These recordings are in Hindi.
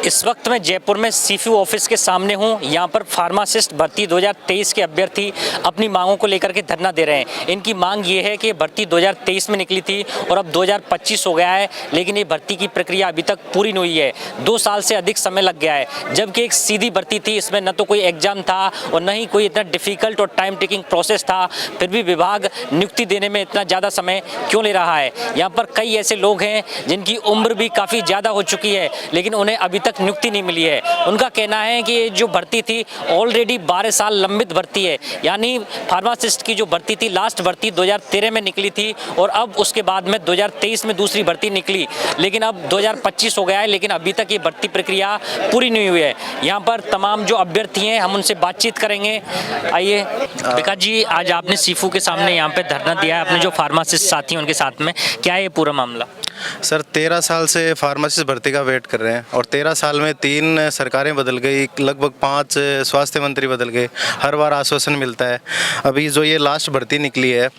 इस वक्त मैं जयपुर में सीफू ऑफिस के सामने हूं। यहां पर फार्मासिस्ट भर्ती 2023 के अभ्यर्थी अपनी मांगों को लेकर के धरना दे रहे हैं। इनकी मांग ये है कि भर्ती 2023 में निकली थी और अब 2025 हो गया है, लेकिन ये भर्ती की प्रक्रिया अभी तक पूरी नहीं हुई है। 2 साल से अधिक समय लग गया है, जबकि एक सीधी भर्ती थी। इसमें न तो कोई एग्जाम था और न ही कोई इतना डिफिकल्ट और टाइम टेकिंग प्रोसेस था। फिर भी विभाग नियुक्ति देने में इतना ज़्यादा समय क्यों ले रहा है? यहाँ पर कई ऐसे लोग हैं जिनकी उम्र भी काफ़ी ज़्यादा हो चुकी है, लेकिन उन्हें अभी तक नियुक्ति नहीं मिली है। उनका कहना है कि ये जो भर्ती थी ऑलरेडी 12 साल लंबित भर्ती है। यानी फार्मासिस्ट की जो भर्ती थी, लास्ट भर्ती 2013 में निकली थी और अब उसके बाद में 2023 में दूसरी भर्ती निकली, लेकिन अब 2025 हो गया है, लेकिन अभी तक ये भर्ती प्रक्रिया पूरी नहीं हुई है। यहाँ पर तमाम जो अभ्यर्थी हैं, हम उनसे बातचीत करेंगे। आइए विकास जी, आज आपने सीफू के सामने यहाँ पे धरना दिया है अपने जो फार्मासिस्ट साथी हैं उनके साथ में, क्या है ये पूरा मामला? सर 13 साल से फार्मासिस्ट भर्ती का वेट कर रहे हैं और 13 साल में 3 सरकारें बदल गई, लगभग 5 स्वास्थ्य मंत्री बदल गए, हर बार आश्वासन मिलता है। अभी जो ये लास्ट भर्ती निकली है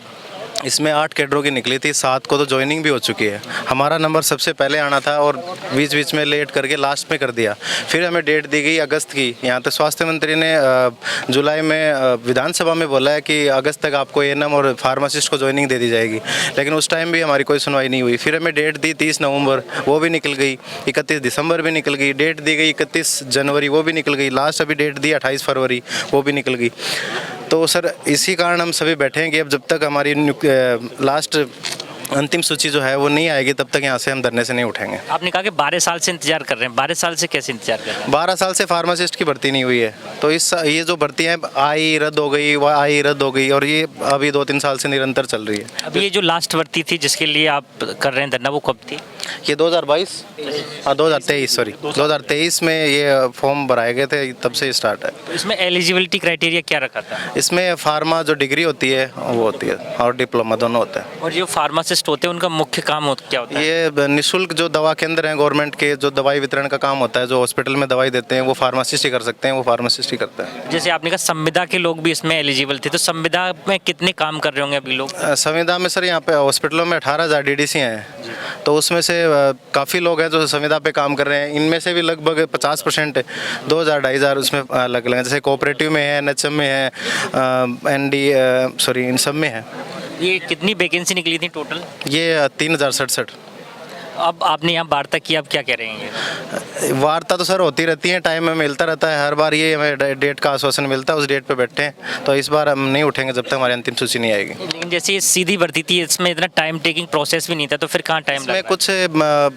इसमें 8 कैडरों की निकली थी, 7 को तो ज्वाइनिंग भी हो चुकी है। हमारा नंबर सबसे पहले आना था और बीच बीच में लेट करके लास्ट में कर दिया। फिर हमें डेट दी गई अगस्त की। यहाँ तक स्वास्थ्य मंत्री ने जुलाई में विधानसभा में बोला है कि अगस्त तक आपको एएनएम और फार्मासिस्ट को ज्वाइनिंग दे दी जाएगी, लेकिन उस टाइम भी हमारी कोई सुनवाई नहीं हुई। फिर हमें डेट दी 30 नवंबर, वो भी निकल गई। 31 दिसंबर भी निकल गई। डेट दी गई 31 जनवरी, वो भी निकल गई। लास्ट अभी डेट दी 28 फरवरी, वो भी निकल गई। तो सर इसी कारण हम सभी बैठे हैं कि अब जब तक हमारी लास्ट अंतिम सूची जो है वो नहीं आएगी तब तक यहाँ से हम धरने से नहीं उठेंगे। आपने कहा कि 12 साल से इंतजार कर रहे हैं, 12 साल से कैसे इंतजार कर रहे हैं? 12 साल से फार्मासिस्ट की भर्ती नहीं हुई है, तो ये जो भर्तियाँ आई रद्द हो गई, वह आई रद्द हो गई और ये अभी 2-3 साल से निरंतर चल रही है। अभी ये जो लास्ट भर्ती थी जिसके लिए आप कर रहे हैं धरना, वो कब थी? ये 2022 2023 सॉरी 2023 में ये फॉर्म भराए गए थे, तब से स्टार्ट है। तो इसमें एलिजिबिलिटी क्राइटेरिया क्या रखा था? इसमें फार्मा जो डिग्री होती है वो होती है और डिप्लोमा दोनों होता है। और जो फार्मासिस्ट होते हैं उनका मुख्य काम क्या होता है? ये निःशुल्क जो दवा केंद्र हैं गवर्नमेंट के, जो दवाई वितरण का काम होता है, जो हॉस्पिटल में दवाई देते हैं वो फार्मासिस्ट ही कर सकते हैं, वो फार्मासिस्ट ही करता है। जैसे आपने कहा संविदा के लोग भी इसमें एलिजिबल थे, तो संविदा में कितने काम कर रहे होंगे अभी लोग? संविदा में सर यहाँ पे हॉस्पिटलों में 18,000 डीडीसी हैं, तो उसमें से काफ़ी लोग हैं जो संविदा पे काम कर रहे हैं। इनमें से भी लगभग 50% 2,000-2,500 उसमें अलग अलग, जैसे कोऑपरेटिव में है, एनएचएम में है, इन सब में है। ये कितनी वैकेंसी निकली थी टोटल? ये 3,067। अब आपने यहाँ वार्ता की, अब क्या कह रहे हैं? वार्ता तो सर होती रहती है, टाइम में मिलता रहता है, हर बार ये हमें डेट का आश्वासन मिलता है, उस डेट पे बैठे हैं। तो इस बार हम नहीं उठेंगे जब तक हमारी अंतिम सूची नहीं आएगी। लेकिन जैसे ये सीधी भर्ती थी, इसमें इतना टाइम टेकिंग प्रोसेस भी नहीं था, तो फिर कहाँ टाइम लगा? कुछ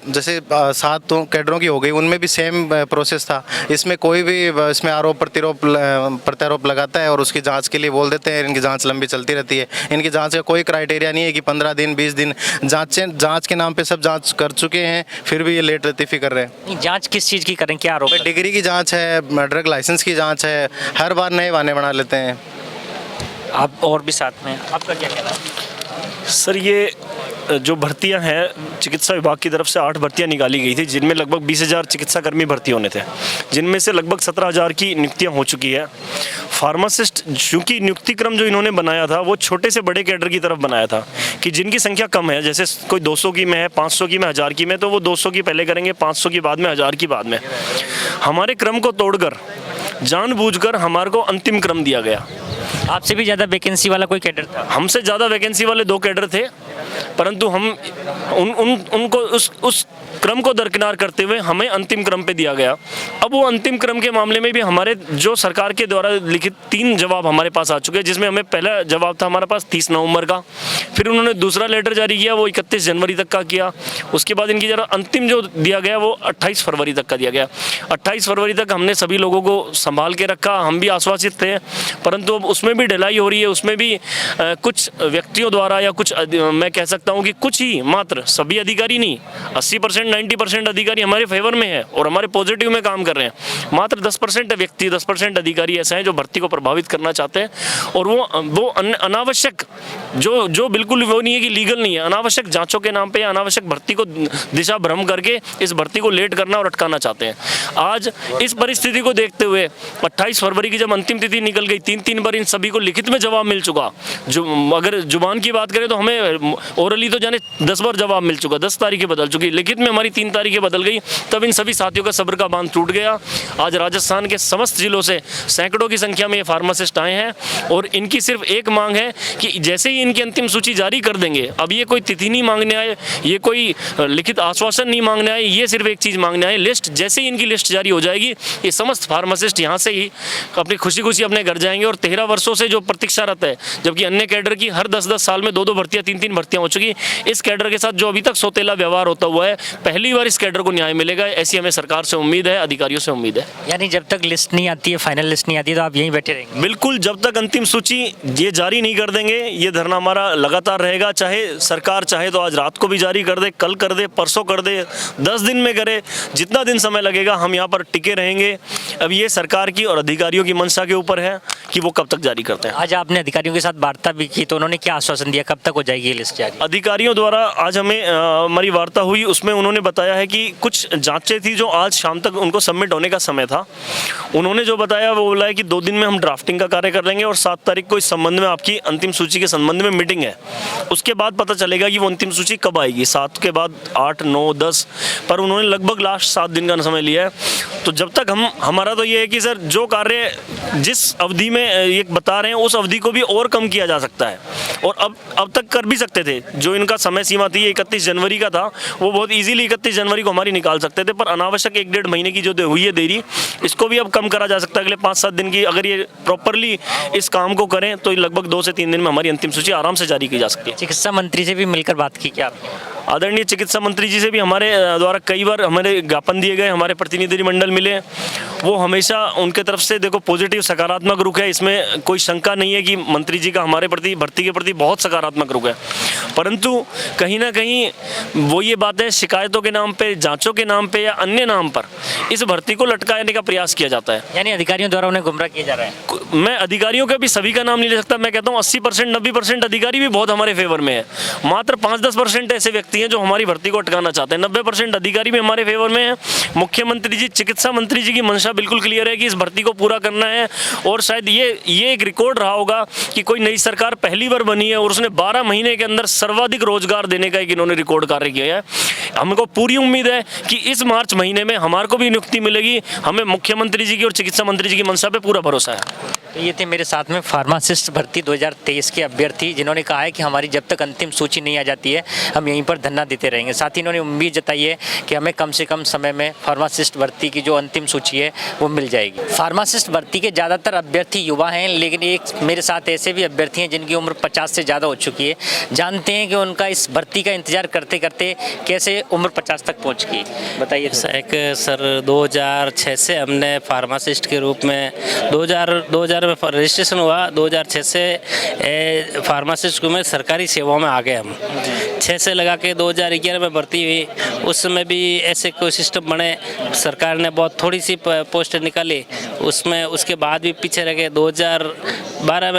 जैसे 7 कैडरों की हो गई, उनमें भी सेम प्रोसेस था। इसमें कोई भी इसमें आरोप प्रत्यारोप लगाता है और उसकी जाँच के लिए बोल देते हैं, इनकी जाँच लंबी चलती रहती है। इनकी जाँच का कोई क्राइटेरिया नहीं है कि 15 दिन 20 दिन। जाँच के नाम पर सब जाँच कर चुके हैं, फिर भी ये लेट लतीफ़ी कर रहे हैं। जांच किस चीज़ की करें, क्या आरोप? डिग्री की जांच है, ड्रग लाइसेंस की जांच है, हर बार नए बहाने बना लेते हैं। आप और भी साथ में, आपका क्या कहना है? सर ये जो भर्तियां हैं, चिकित्सा विभाग की तरफ से 8 भर्तियां निकाली गई थी, जिनमें लगभग 20,000 चिकित्सा कर्मी भर्ती होने थे, जिनमें से लगभग 17,000 की नियुक्तियां हो चुकी है। फार्मासिस्ट चूँकि नियुक्ति क्रम जो इन्होंने बनाया था वो छोटे से बड़े कैडर की तरफ बनाया था कि जिनकी संख्या कम है, जैसे कोई 200 की में है, 500 की में, 1000 की में, तो वो 200 की पहले करेंगे, 500 की बाद में, 1000 की बाद में। हमारे क्रम को तोड़कर जानबूझकर हमारे को अंतिम क्रम दिया गया। आपसे भी ज़्यादा वैकेंसी वाला कोई कैडर था? हमसे ज़्यादा वैकेंसी वाले 2 कैडर थे, परंतु हम उनको उस क्रम को दरकिनार करते हुए हमें अंतिम क्रम पे दिया गया। अब वो अंतिम क्रम के मामले में भी हमारे जो सरकार के द्वारा लिखित 3 जवाब हमारे पास आ चुके हैं, जिसमें हमें पहला जवाब था हमारे पास 30 नवंबर का, फिर उन्होंने दूसरा लेटर जारी किया वो 31 जनवरी तक का किया। उसके बाद इनकी जरा अंतिम जो दिया गया वो 28 फरवरी तक का दिया गया। 28 फरवरी तक हमने सभी लोगों को संभाल के रखा, हम भी आश्वासित थे, परंतु अब उसमें भी ढिलाई हो रही है। उसमें भी कुछ व्यक्तियों द्वारा या कुछ मैं कह सकता हूँ कि कुछ ही मात्र, सभी अधिकारी नहीं, 80% 90% अधिकारी हमारे फेवर में है और हमारे पॉजिटिव में काम कर रहे हैं। मात्र 10% व्यक्ति, 10% अधिकारी ऐसे हैं जो भर्ती को प्रभावित करना चाहते हैं और वो अनावश्यक जो बिल्कुल वो नहीं है कि लीगल नहीं है, अनावश्यक जांचों के नाम पे या अनावश्यक भर्ती को दिशा भ्रम करके इस भर्ती को लेट करना और अटकाना चाहते हैं। आज इस परिस्थिति को देखते हुए 28 फरवरी की जब अंतिम तिथि निकल गई, 3 बार इन सभी को लिखित में जवाब मिल चुका। जो अगर जुबान की बात करें तो हमें ओरली तो जाने 10 बार जवाब मिल चुका, 10 तारीखें बदल चुकी, लिखित में हमारी 3 तारीखें बदल गई, तब इन सभी साथियों का सब्र का बांध टूट गया। आज राजस्थान के समस्त जिलों से सैकड़ों की संख्या में ये फार्मासिस्ट आए हैं और इनकी सिर्फ एक मांग है कि जैसे ही इनकी अंतिम सूची जारी कर देंगे, अब ये कोई तिथि नहीं मांगने आए, ये कोई लिखित आश्वासन नहीं मांगने आए, ये सिर्फ एक चीज़ मांगने आए, लिस्ट। जैसे ही इनकी लिस्ट जारी हो जाएगी, ये समस्त फार्मासिस्ट यहाँ से ही अपनी खुशी खुशी अपने घर जाएंगे। और 13 वर्षों से जो प्रतीक्षारत है, जबकि अन्य कैडर की हर 10-10 साल में 2-2 भर्तियाँ, 3-3 भर्तियाँ हो चुकी, इस कैडर के साथ जो अभी तक सौतेला व्यवहार होता हुआ है, पहली बार इस कैडर को न्याय मिलेगा, ऐसी हमें सरकार से उम्मीद है, अधिकारियों से उम्मीद है। यानी जब तक लिस्ट नहीं आती है, फाइनल लिस्ट नहीं आती, तो आप यहीं बैठे रहेंगे? बिल्कुल, जब तक अंतिम सूची ये जारी नहीं कर देंगे, ये धरना हमारा लगातार रहेगा। चाहे सरकार चाहे तो आज रात को भी जारी कर दे, कल कर दे, परसों कर दे, 10 दिन में करे, जितना दिन समय लगेगा हम यहाँ पर टिके रहेंगे। अब ये सरकार की और अधिकारियों की मंशा के ऊपर है कि वो कब तक जारी करते हैं। आज आपने अधिकारियों के साथ वार्ता भी की, तो उन्होंने क्या आश्वासन दिया, कब तक हो जाएगी ये लिस्ट जारी? अधिकारियों द्वारा आज हमें हमारी वार्ता हुई, उसमें उन्होंने बताया है कि कुछ जांचें थी जो आज शाम तक उनको सबमिट होने का समय था। उन्होंने जो बताया वो बोला है कि 2 दिन में हम ड्राफ्टिंग का कार्य कर लेंगे और 7 तारीख को इस संबंध में आपकी अंतिम सूची के संबंध में मीटिंग है। उसके बाद पता चलेगा कि वो अंतिम सूची कब आएगी, 7 के बाद 8, 9, 10, पर उन्होंने लगभग लास्ट 7 दिन का समय लिया है। तो जब तक हमारा तो ये है कि सर जो कार्य जिस अवधि में ये बता रहे हैं उस अवधि को भी और कम किया जा सकता है, और अब तक कर भी सकते थे। जो इनका समय सीमा थी 31 जनवरी का था, वो बहुत इजीली 31 जनवरी को हमारी निकाल सकते थे, पर अनावश्यक 1-1.5 महीने की जो हुई है देरी, इसको भी अब कम करा जा सकता है। अगले 5-7 दिन की अगर ये प्रॉपरली इस काम को करें तो लगभग 2 से 3 दिन में हमारी अंतिम सूची आराम से जारी की जा सकती है। चिकित्सा मंत्री से भी मिलकर बात की क्या आपने? आदरणीय चिकित्सा मंत्री जी से भी हमारे द्वारा कई बार हमारे ज्ञापन दिए गए, हमारे प्रतिनिधिमंडल मिले, वो हमेशा उनके तरफ से देखो पॉजिटिव सकारात्मक रुख है, इसमें कोई शंका नहीं है कि मंत्री जी का हमारे प्रति भर्ती के प्रति बहुत सकारात्मक रुख है। परंतु कहीं ना कहीं वो ये बात है, शिकायतों के नाम पे, जांचों के नाम पे या अन्य नाम पर इस भर्ती को लटकाने का प्रयास किया जाता है। यानी अधिकारियों द्वारा उन्हें गुमराह किया जा रहा है? मैं अधिकारियों के भी सभी का नाम नहीं ले सकता, मैं कहता हूँ 80%, 90% अधिकारी भी बहुत हमारे फेवर में है। मात्र 5-10% ऐसे व्यक्ति हैं जो हमारी भर्ती को अटकाना चाहते हैं, 90% अधिकारी भी हमारे फेवर में है। मुख्यमंत्री जी, चिकित्सा मंत्री जी की मंशा बिल्कुल क्लियर है कि इस भर्ती को पूरा करना है। और शायद ये एक रिकॉर्ड रहा होगा कि कोई नई सरकार पहली बार बनी है और उसने 12 महीने के अंदर सर्वाधिक रोजगार देने का एक इन्होंने रिकॉर्ड कार्य किया है। हमको पूरी उम्मीद है कि इस मार्च महीने में हमारे को भी नियुक्ति मिलेगी। हमें मुख्यमंत्री जी की और चिकित्सा मंत्री जी की मंशा पे पूरा भरोसा है। तो ये थे मेरे साथ में फार्मासिस्ट भर्ती 2023 के अभ्यर्थी, जिन्होंने कहा है कि हमारी जब तक अंतिम सूची नहीं आ जाती है हम यहीं पर धरना देते रहेंगे। साथ ही इन्होंने उम्मीद जताई है कि हमें कम से कम समय में फार्मासिस्ट भर्ती की जो अंतिम सूची है वो मिल जाएगी। फार्मासिस्ट भर्ती के ज़्यादातर अभ्यर्थी युवा हैं, लेकिन एक मेरे साथ ऐसे भी अभ्यर्थी हैं जिनकी उम्र 50 से ज़्यादा हो चुकी है। जानते हैं कि उनका इस भर्ती का इंतजार करते करते कैसे उम्र 50 तक पहुँच गई, बताइए। सर 2006 से हमने फार्मासिस्ट के रूप में 2000 में रजिस्ट्रेशन हुआ, 2006 से फार्मासिस्ट को में सरकारी सेवाओं में आ गए हम। 6 से लगा के 2011 में भर्ती हुई। उस समय भी ऐसे कोई सिस्टम बने, सरकार ने बहुत थोड़ी सी पोस्ट निकाली, उसमें उसके बाद भी पीछे रह गए। 2012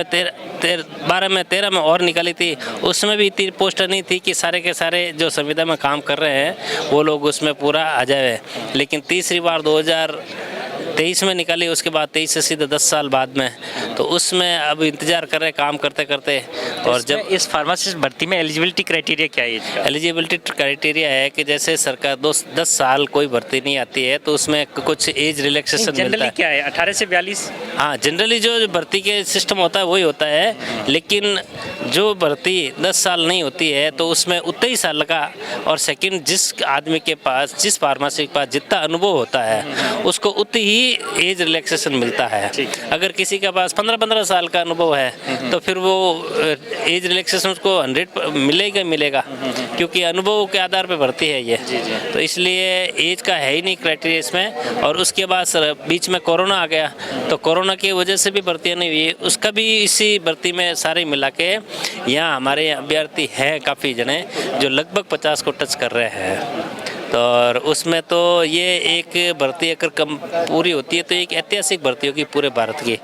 में 13 में और निकाली थी, उसमें भी इतनी पोस्ट नहीं थी कि सारे के सारे जो संविदा में काम कर रहे हैं वो लोग उसमें पूरा आ जाए। लेकिन तीसरी बार 2023 में निकाली, उसके बाद 23 से सीधे 10 साल बाद में, तो उसमें अब इंतजार कर रहे काम करते करते। और जब इस फार्मासिस्ट भर्ती में एलिजिबिलिटी क्राइटेरिया क्या है? एलिजिबिलिटी क्राइटेरिया है कि जैसे सरकार 10 साल कोई भर्ती नहीं आती है तो उसमें कुछ एज रिलैक्सेशन मिलता है। क्या है 18 से 42? हाँ, जनरली जो भर्ती के सिस्टम होता है वही होता है, लेकिन जो भर्ती 10 साल नहीं होती है तो उसमें उतना ही साल का, और सेकंड जिस आदमी के पास, जिस फार्मेसी के पास जितना अनुभव होता है उसको उतनी ही एज रिलैक्सेशन मिलता है। अगर किसी के पास 15 साल का अनुभव है तो फिर वो एज रिलैक्सेशन उसको 100 मिलेगा, क्योंकि अनुभव के आधार पर भर्ती है ये। तो इसलिए एज का है ही नहीं क्राइटेरिया इसमें। और उसके बाद बीच में कोरोना आ गया, तो कोरोना की वजह से भी भर्तियाँ नहीं हुई, उसका भी इसी भर्ती में सारे मिला के यहाँ हमारे अभ्यर्थी हैं काफ़ी जने जो लगभग 50 को टच कर रहे हैं। तो और उसमें तो ये एक भर्ती अगर कम पूरी होती है तो एक ऐतिहासिक भर्ती होगी पूरे भारत की,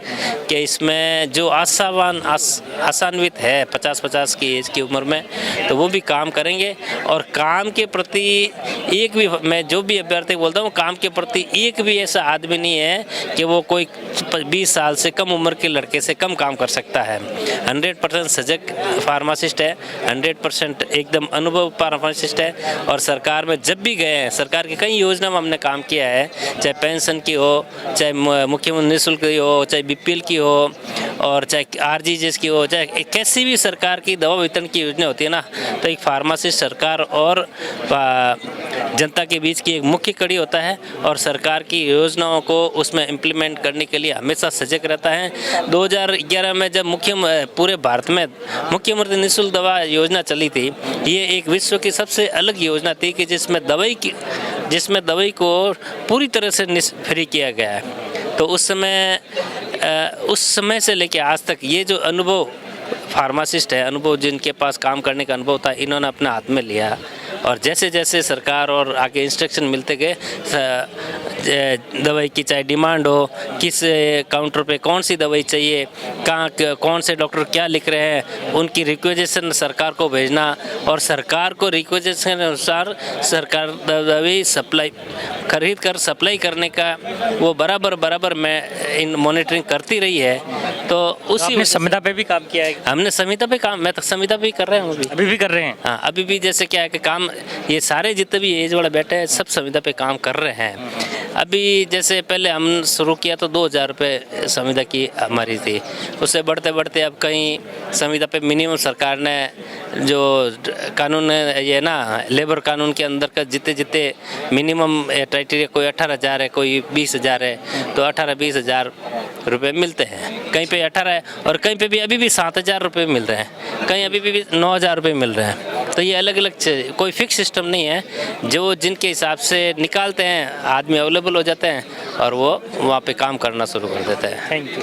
कि इसमें जो आसान्वित है 50 की एज की उम्र में, तो वो भी काम करेंगे। और काम के प्रति एक भी, मैं जो भी अभ्यर्थी बोलता हूँ, काम के प्रति एक भी ऐसा आदमी नहीं है कि वो कोई 20 साल से कम उम्र के लड़के से कम काम कर सकता है। 100% सजग फार्मासिस्ट है, 100% एकदम अनुभव फार्मासिस्ट है। और सरकार में जब भी गए हैं। सरकार की कई योजना में हमने काम किया है, चाहे पेंशन की हो, चाहे मुख्यमंत्री निःशुल्क की हो, चाहे बीपीएल की हो, और चाहे आरजीएस की हो, चाहे कैसी भी सरकार की दवा वितरण की योजना होती है ना, तो एक फार्मासिस्ट सरकार और जनता के बीच की एक मुख्य कड़ी होता है और सरकार की योजनाओं को उसमें इम्प्लीमेंट करने के लिए हमेशा सजग रहता है। 2011 में जब पूरे भारत में मुख्यमंत्री निःशुल्क दवा योजना चली थी, ये एक विश्व की सबसे अलग योजना थी कि जिसमें दवाई को पूरी तरह से फ्री किया गया है। तो उस समय से लेकर आज तक ये जो अनुभव फार्मासिस्ट है, अनुभव जिनके पास काम करने का अनुभव था, इन्होंने अपने हाथ में लिया और जैसे जैसे सरकार और आगे इंस्ट्रक्शन मिलते गए, दवाई की चाहे डिमांड हो, किस काउंटर पे कौन सी दवाई चाहिए, कहाँ कौन से डॉक्टर क्या लिख रहे हैं, उनकी रिक्वेजेशन सरकार को भेजना और सरकार को रिक्वेजेशन के अनुसार सरकार दवाई खरीद कर सप्लाई करने का वो बराबर में इन मॉनिटरिंग करती रही है। तो उसी संविदा पे भी काम किया है? हमने संविदा पे काम, मैं तो संविदा पे कर रहा हूँ अभी भी कर रहे हैं? हाँ, अभी भी जैसे क्या है कि काम, ये सारे जितने भी एज वाले बैठे हैं सब संविदा पे काम कर रहे हैं। अभी जैसे पहले हम शुरू किया तो 2000 रुपये संविदा की हमारी थी, उससे बढ़ते बढ़ते अब कहीं संविदा पे मिनिमम सरकार ने जो कानून ये ना लेबर कानून के अंदर का जितने मिनिमम क्राइटेरिया, कोई 18,000 है, कोई 20,000 है, तो 18-20 हज़ार रुपये मिलते हैं। कहीं पे 18 है और कहीं पे भी अभी भी 7,000 रुपये मिल रहे हैं, कहीं अभी भी 9,000 रुपये मिल रहे हैं। तो ये अलग अलग कोई फिक्स सिस्टम नहीं है, जो जिनके हिसाब से निकालते हैं आदमी अवेलेबल हो जाते हैं और वो वहाँ पे काम करना शुरू कर देते हैं। Thank you.